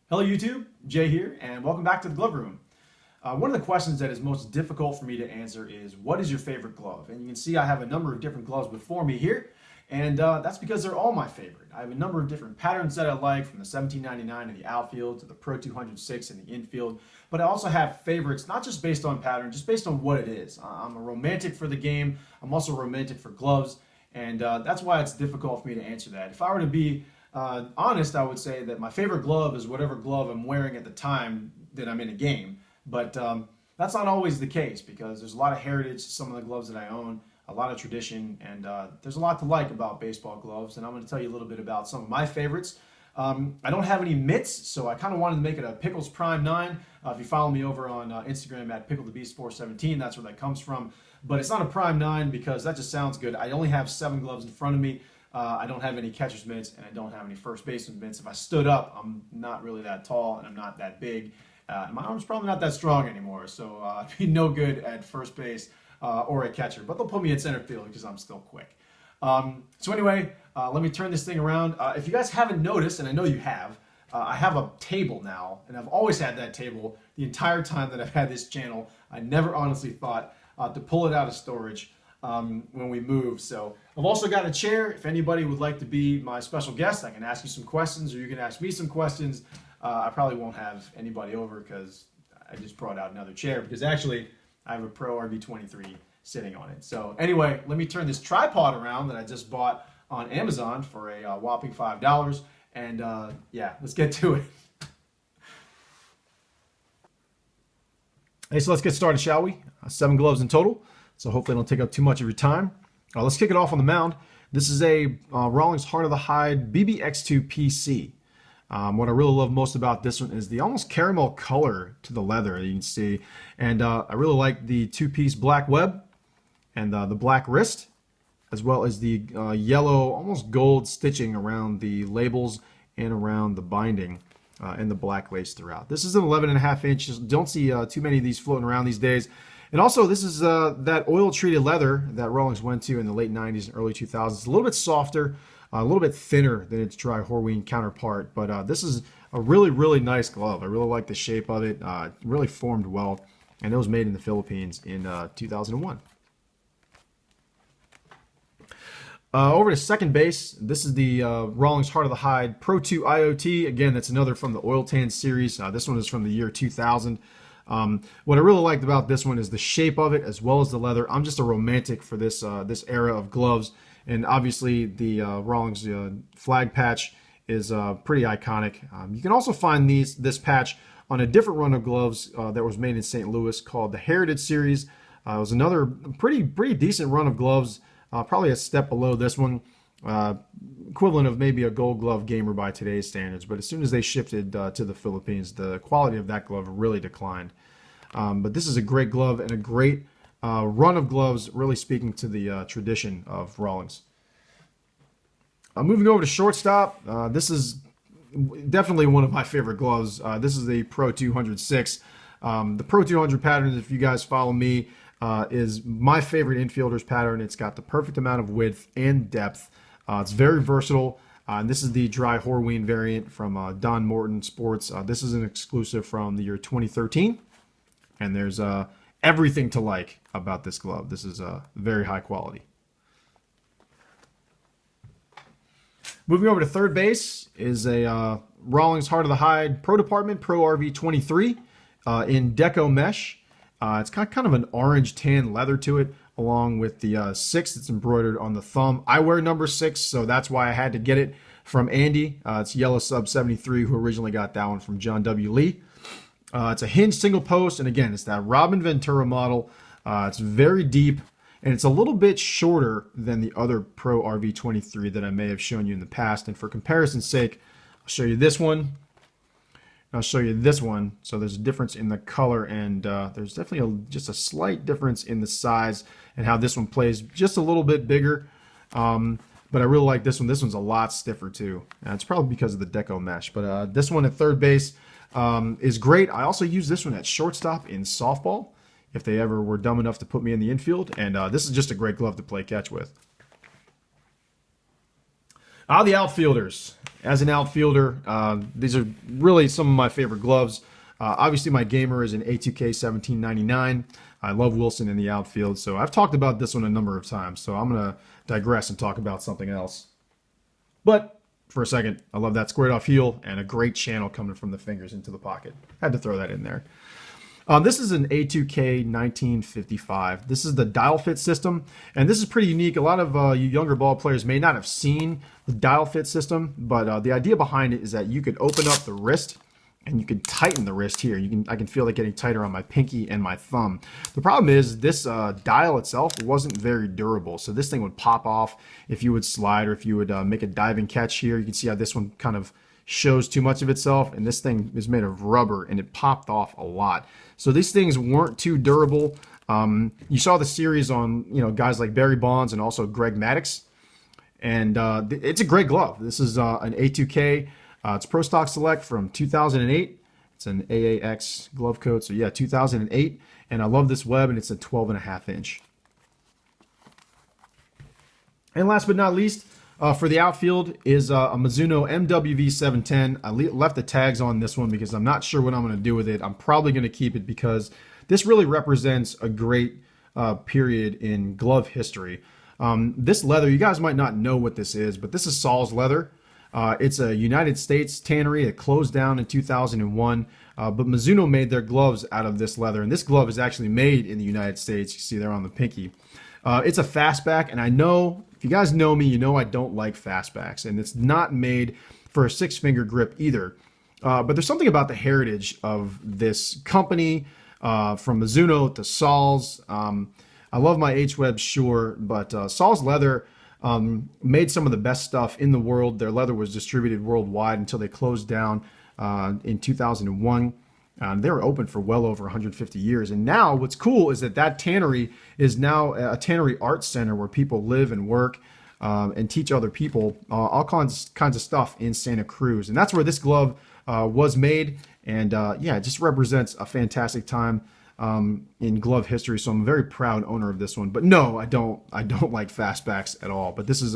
Hello YouTube, Jay here, and welcome back to the Glove Room. One of the questions that is most difficult for me to answer is, what is your favorite glove? And you can see I have a number of different gloves before me here, and that's because they're all my favorite. I have a number of different patterns that I like, from the 1799 in the outfield to the Pro 206 in the infield, but I also have favorites not just based on pattern, just based on what it is. I'm a romantic for the game, I'm also a romantic for gloves, and that's why it's difficult for me to answer that. If I were to be honest, I would say that my favorite glove is whatever glove I'm wearing at the time that I'm in a game. But that's not always the case, because there's a lot of heritage to some of the gloves that I own, a lot of tradition, and there's a lot to like about baseball gloves. And I'm going to tell you a little bit about some of my favorites. I don't have any mitts, so I kind of wanted to make it a Pickles Prime 9. If you follow me over on Instagram at PickleTheBeast417, that's where that comes from. But it's not a Prime 9 because that just sounds good. I only have 7 gloves in front of me. I don't have any catcher's mitts, and I don't have any first baseman mitts. If I stood up, I'm not really that tall, and I'm not that big. And my arm's probably not that strong anymore, so I'd be no good at first base or at catcher. But they'll put me at center field because I'm still quick. So anyway, let me turn this thing around. If you guys haven't noticed, and I know you have, I have a table now, and I've always had that table the entire time that I've had this channel. I never honestly thought to pull it out of storage when we move. So I've also got a chair. If anybody would like to be my special guest, I can ask you some questions, or you can ask me some questions. I probably won't have anybody over because I just brought out another chair, because actually I have a Pro RV23 sitting on it. So anyway, let me turn this tripod around that I just bought on Amazon for a whopping $5, and yeah, let's get to it. Hey, so let's get started, shall we? 7 gloves in total, so hopefully I don't take up too much of your time. Let's kick it off on the mound. This is a Rawlings Heart of the Hide BBX2 PC. What I really love most about this one is the almost caramel color to the leather that you can see. And I really like the 2-piece black web and the black wrist, as well as the yellow, almost gold stitching around the labels and around the binding and the black lace throughout. This is an 11.5 inches. Don't see too many of these floating around these days. And also, this is that oil-treated leather that Rawlings went to in the late 90s and early 2000s. It's a little bit softer, a little bit thinner than its dry Horween counterpart. But this is a really, really nice glove. I really like the shape of it. It really formed well. And it was made in the Philippines in 2001. Over to second base, this is the Rawlings Heart of the Hide Pro 2 IoT. Again, that's another from the Oil Tan series. This one is from the year 2000. What I really liked about this one is the shape of it, as well as the leather. I'm just a romantic for this this era of gloves, and obviously the Rawlings flag patch is pretty iconic. You can also find this patch on a different run of gloves that was made in St. Louis called the Heritage Series. It was another pretty decent run of gloves, probably a step below this one. Equivalent of maybe a Gold Glove gamer by today's standards, but as soon as they shifted to the Philippines, the quality of that glove really declined. But this is a great glove and a great run of gloves, really speaking to the tradition of Rawlings. Moving over to Shortstop, this is definitely one of my favorite gloves. This is the Pro 206. The Pro 200 pattern, if you guys follow me, is my favorite infielder's pattern. It's got the perfect amount of width and depth. It's very versatile. And this is the dry Horween variant from Don Morton Sports. This is an exclusive from the year 2013. And there's everything to like about this glove. This is very high quality. Moving over to third base is a Rawlings Heart of the Hide Pro Department Pro RV23 in Deco Mesh. It's got kind of an orange tan leather to it, along with the 6 that's embroidered on the thumb. I wear number 6, so that's why I had to get it from Andy. It's Yellow Sub 73, who originally got that one from John W. Lee. It's a hinged single post, and again, it's that Robin Ventura model. It's very deep, and it's a little bit shorter than the other Pro RV23 that I may have shown you in the past. And for comparison's sake, I'll show you this one. I'll show you this one. So there's a difference in the color, and there's definitely just a slight difference in the size and how this one plays, just a little bit bigger. But I really like this one. This one's a lot stiffer too. It's probably because of the Deco Mesh. But this one at third base is great. I also use this one at shortstop in softball, if they ever were dumb enough to put me in the infield. And this is just a great glove to play catch with. The outfielders. as an outfielder, these are really some of my favorite gloves. Obviously, my gamer is an A2K 1799. I love Wilson in the outfield, so I've talked about this one a number of times, so I'm going to digress and talk about something else. But for a second, I love that squared off heel and a great channel coming from the fingers into the pocket. Had to throw that in there. This is an A2K 1955. This is the dial fit system, and this is pretty unique. A lot of you younger ball players may not have seen the dial fit system, but the idea behind it is that you could open up the wrist and you can tighten the wrist here. I can feel it getting tighter on my pinky and my thumb. The problem is this dial itself wasn't very durable, so this thing would pop off if you would slide or if you would make a diving catch here. You can see how this one kind of shows too much of itself, and this thing is made of rubber and it popped off a lot. So these things weren't too durable. You saw the series on guys like Barry Bonds and also Greg Maddux, and it's a great glove. This is an A2K. It's Pro Stock Select from 2008. It's an AAX glove code, so yeah, 2008. And I love this web, and it's a 12.5 inch. And last but not least, for the outfield is a Mizuno MWV 710. I left the tags on this one because I'm not sure what I'm going to do with it. I'm probably going to keep it because this really represents a great period in glove history. This leather, you guys might not know what this is, but this is Saul's leather. It's a United States tannery. It closed down in 2001, but Mizuno made their gloves out of this leather, and this glove is actually made in the United States. You see there on the pinky. It's a fastback, and I know, if you guys know me, you know I don't like fastbacks, and it's not made for a six-finger grip either. But there's something about the heritage of this company, from Mizuno to Saul's. I love my H-Web, sure, but Saul's leather made some of the best stuff in the world. Their leather was distributed worldwide until they closed down in 2001. They were open for well over 150 years. And now what's cool is that tannery is now a tannery art center where people live and work and teach other people all kinds of stuff in Santa Cruz. And that's where this glove was made. And yeah, it just represents a fantastic time in glove history. So I'm a very proud owner of this one. But no, I don't like fastbacks at all. But this is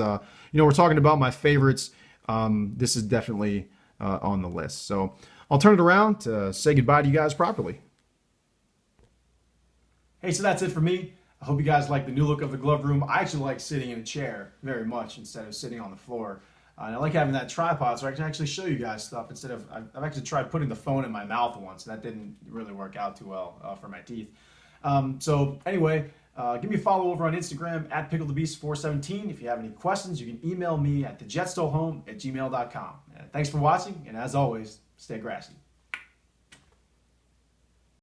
we're talking about my favorites. This is definitely on the list. So I'll turn it around to say goodbye to you guys properly. Hey, so that's it for me. I hope you guys like the new look of the glove room. I actually like sitting in a chair very much instead of sitting on the floor. And I like having that tripod so I can actually show you guys stuff instead of, I've actually tried putting the phone in my mouth once. That didn't really work out too well for my teeth. So anyway, give me a follow over on Instagram at PickleTheBeast417. If you have any questions, you can email me at thejetstolehome@gmail.com. Thanks for watching, and as always, stay grassy.